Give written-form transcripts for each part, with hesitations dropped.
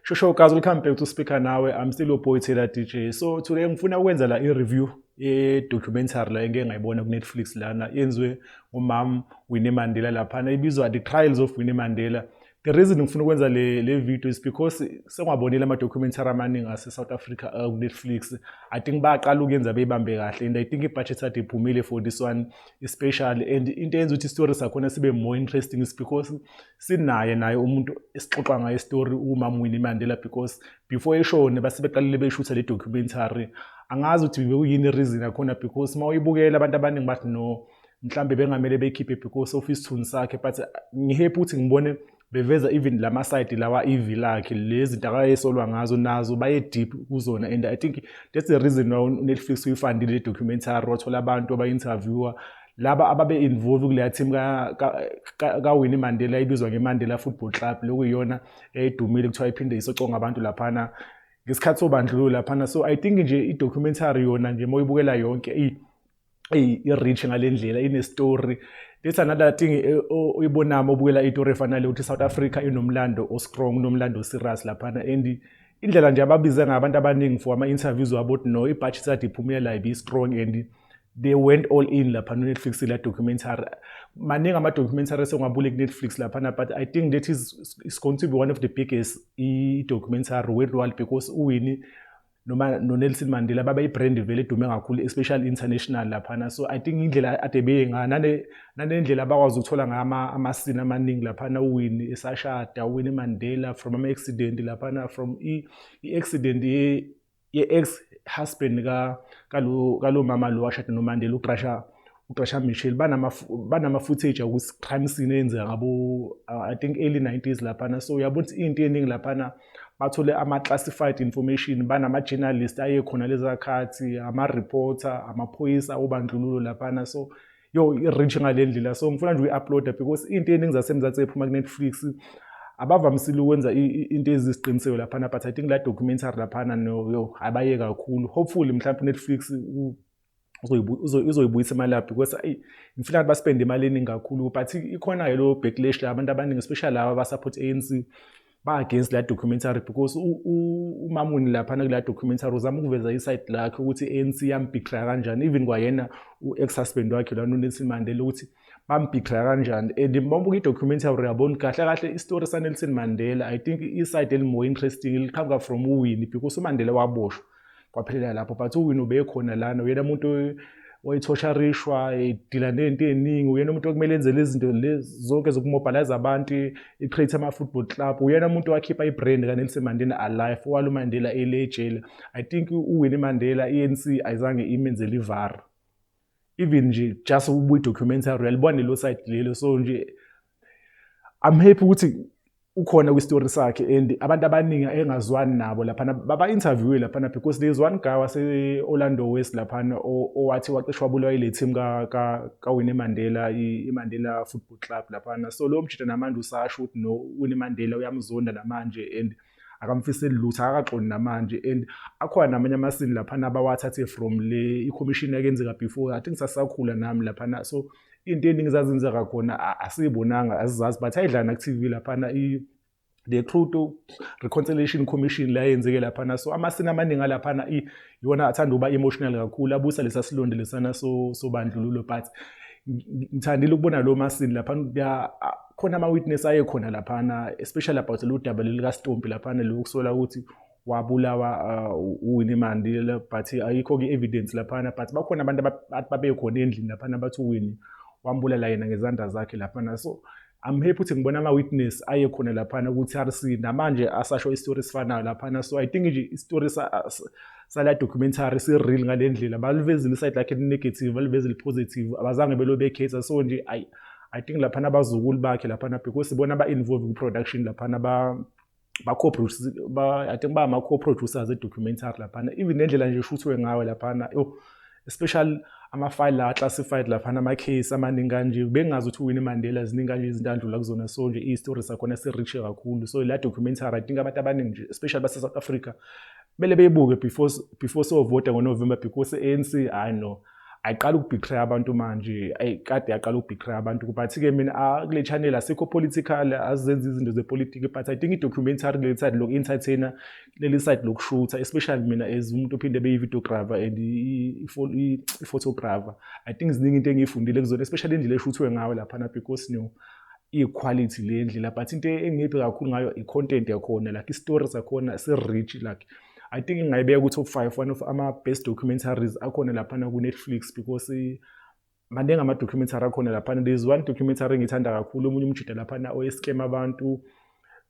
Shosho guys, welcome back to Speaker Nawe. I'm still your boy Taylor DJ. So today ngifuna ukwenza la i-review ye-documentary la engeke ngayibona ku-Netflix lana yenziwe umam Winnie Mandela laphana ibizwa The Trials of Winnie Mandela. The reason ngifuna ukwenza le video is because sengwabonile ama-documentary amaningi ase-South Africa ku-Netflix. I think bayaqala ukuyenza beyibambe kahle and I think i-budget ade iphumile for this one especially, and into eyenza ukuthi i-story sakhona sibe more interesting is because naye umuntu esixoxa ngayo story umam Winnie Mandela, because before eshone basebeqalile beshutha le documentary. Angazi ukuthi bekuyini reason yakhona, because mawuyibukela abantu abaningi bathi no mhlambe bengamele bekhiphe because of isithunzi sakhe, but ngihappy ukuthi ngibone beveza even lama side lawa evil lakhe, lezi zinto akayesolwa ngazo nazo baye deep kuzona, and I think that's the reason why Netflix uyifundile le documentary, wathola abantu aba-interviewer laba ababe involved kule team ka Winnie Mandela ibizwa ngeMandela Football Club, lokuyiyona edumile kuthiwa iphinde isoconga abantu laphana ngesikhathi sobandlululo laphana. So I think nje i-documentary yona nje moyibukela yonke i-reach ngalendlela, ine-story. That's another thing uyibonama ubukela istory efanele ukuthi South Africa inomlando o-strong, nomlando o-serious laphana, and indlela nje ababize ngabantu abaningi for ama-interviews wabo no i-budget ade iphumile la ibi-strong, and they went all in lapha no Netflix la documentary. Maningi ama-documentary esengwabule ku-Netflix laphana, but I think that is going to be one of the biggest documentary worldwide, because uWinnie noma noNelson Mandela baba i-brand vele edume kakhulu, especially international laphana. So I think indlela ade beyengana nanendlela abakwazi ukuthola ama-scene amaningi laphana, uWinnie esashada, uWinnie Mandela from ama-accident laphana, from i-accident ye-ex-husband kalo mama lo washada noMandela, uGraca Machel, banama-footage ukuthi crime scene eyenzeka ngabo I think early 90s laphana. So uyabona ukuthi into eningi laphana bathole ama-classified information, banama-journalist ayekhona leza khathi, ama-reporter, amaphoyisa obandlululo laphana. So i-reach ngalendlela, so ngifuna nje uyi-uploada because into eningi zasemzansi ephuma ku-Netflix abavamisile ukwenza into ezisiqiniseko laphana, but I think la documentary laphana abaye kakhulu. Hopefully mhlawumbe Netflix uzoyibuyisa imali lapho, because ngifuna ukuthi baspende imali eningi kakhulu, but ikhona lo backlash la abantu abaningi, especially laba abasupport ANC ba-against la documentary, because umamuni laphana kula documentary uzama ukuveza iside lakhe ukuthi i-ANC yambhikra kanjani, even kwayena u-ex-husband wakhe lana uNelson Mandela ukuthi bambhikra kanjani. And mawubuka i-documentary uyabona kahle i-story saNelson Mandela, I think iside eli-more interesting liqhamuka from uWinnie, because uMandela waboshwa kwaphelela lapho, but uWinnie ubekhona lana, uyena umuntu wayethosharishwa, edila nento eningi, uyena umuntu okumele enze lezi zinto lezi zonke zokumobilize abantu, i-create ama-football club, uyena umuntu wakhipha i-brand kaNelson Mandela alive, walo Mandela elejele. I think uWinnie Mandela i-ANC ayizange imenzele ivara, even nje just ubuyi documentary uyalibona lo side lelo. So nje I'm happy ukuthi ukhona kwi-story sakhe, and abantu abaningi engazwani nabo laphana baba-interviewe laphana, because there's one guy wase-Orlando West laphana owathi waqeshwa wabulawa ile team ka-Winnie Mandela, i-Mandela Football Club laphana. So lo mjida namanje usasho ukuthi no Winnie Mandela uyamzonda namanje and akamfiseli lutho, akaqondi namanje, and akhona namanye amasini laphana abawathathe from le i-commission yakenzeka before, I think sasakhula nami laphana. So into eningi zazenzeka khona asiyibonanga, azizazi, but ayidlana ku-TV laphana the Truth Reconciliation Commission la yenzeke laphana. So amasini amaningi alaphana iwona athanda uba emotional kakhulu, abusa lesa silonde lesana sobandlululo, but ngithandile ukubona lo masini laphana. Khona ama-witness ayekhona laphana, especially about lo daba likaStompi laphana lokusola ukuthi wabulawa uWinnie Mandela, but ayikho-ke evidence laphana, but bakhona abantu babekhona endlini laphana bathi uWinnie wambulala yena ngezandla zakhe laphana. So I'm happy ukuthi ngibona ama-witness ayekhona laphana ku-TRC namanje asasho istory esifanayo laphana. So I think nje istory sala documentary si-real ngale ndlela, balivezile iside lakhe eli-negative, balivezile i-positive, abazange belo bekhetha. So nje I think laphana abazukulu bakhe laphana, because sibona ba-involve ku-production laphana, I think ama-co-producers e-documentary laphana, even nendlela nje eshuthwe ngayo laphana, especially ama-file la classified laphana, ama-case amaningi kanje, bengazi ukuthi uWinnie Mandela ziningi kanje izinto andlula kuzona. So nje i-story sakhona si-rich kakhulu. So la documentary I think abantu abaningi nje, especially base-South Africa, kumele beyibuke before sovota ngoNovember, because i-ANC I know ayiqala ukubhitray abantu manje kade yaqala ukubhitray abantu but-ke mina kule channel asikho political azenza izinto zepolitiki but I think i-documentary leli side loku-entertainer leli side lokushutha especially mina as umuntu ophinde beyi-videographer and i-photographer I think ziningi into engiyifundile kuzona especially indlela eshuthwe ngayo laphana because i-quality le ndlela but into engiphi kakhulu ngayo i-content yakhona like i-stories zakhona si-rich like I think ngingayibeka ku-top 5 one of ama-best documentaries akhona laphana ku-Netflix because maningi ama-documentary akhona laphana. There's one documentary engiyithanda kakhulu omunye umjuda laphana oye-scam abantu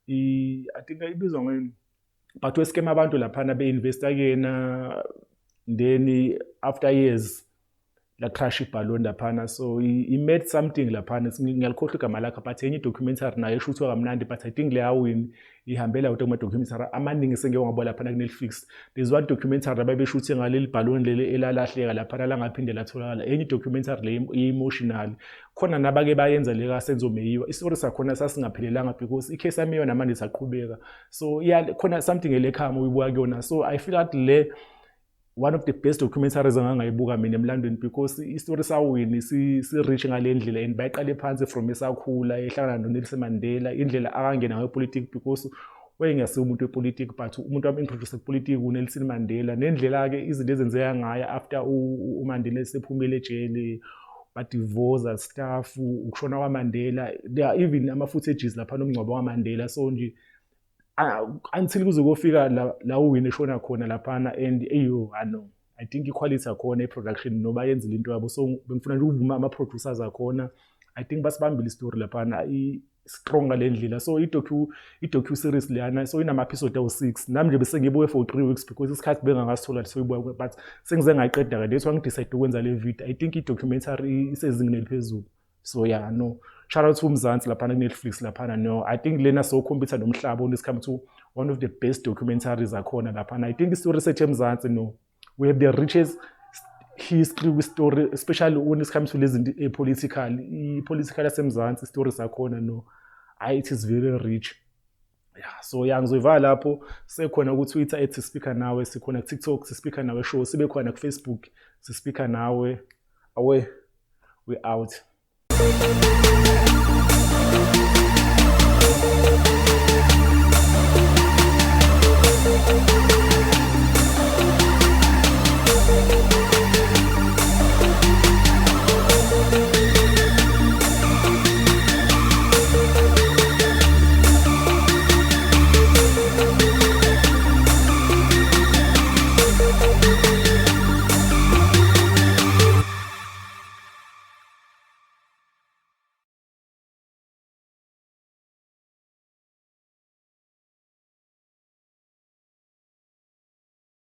I think ibizwa ngani but we-scam abantu laphana be-investa kuyena then after years la crash ibhalon laphana so he made something laphana ngiyalikhohlwa igama lakhe but enye documentary nayo eshuthwa kamnandi but I think le awini ihambela out ama-documentary amaningi sengeke ngabona laphana ku-Netflix. There's one documentary ababeshuthe ngaleli bhalon leli elalahleka laphana langaphinde latholakala enye documentary le emotional khona nabake bayenza le kaSenzo Meyiwa istory sakhona sasingaphelelanga because icase yami yona manje isaqhubeka so khona something elekhama uyibuka kuyona so I feel like le one of the best documentaries angangayibuka mina emlandweni because istory sawini si-rich ngale ndlela and bayiqale phansi from esakhula ehlangana noNelson Mandela indlela akangena ngayo politics because wayengasiyo umuntu wepolitiki but umuntu wami-introduce kupolitiki uNelson Mandela nendlela-ke izinto ezenzeka ngayo after uMandela esephumile ejele badivosa staff ukushona kwaMandela there are even ama-footages lapha nomngcwabo kaMandela so nje until kuze kufika la uwini eshona khona laphana and I think i-quality akhona i-production noba yenze into yabo so bengifuna nje ukuvuma ama-producers akhona I think basibambile istory laphana strong ngale ndlela so i-docu series leyana so inama-episode awu-6 nami nje bese ngibuye for 3 weeks because isikhathi bengangasithola soyibuya but sengize ngayiqeda that's why ngidecide ukwenza le video I think i-documentary isezingeni eliphezulu so shout out to Mzansi laphana ku-Netflix laphana I think lena so compete nomhlaba when it's come to one of the best documentaries akhona laphana I think istory set eMzansi we have the richest history with story especially when it comes to lezi political yaseMzansi stories akhona it is very rich so ngizoyivala lapho sekhona ku-Twitter @sispeaker nawe sikhona ku-TikTok sispeaker nawe show sibe khona ku-Facebook sispeaker nawe we out.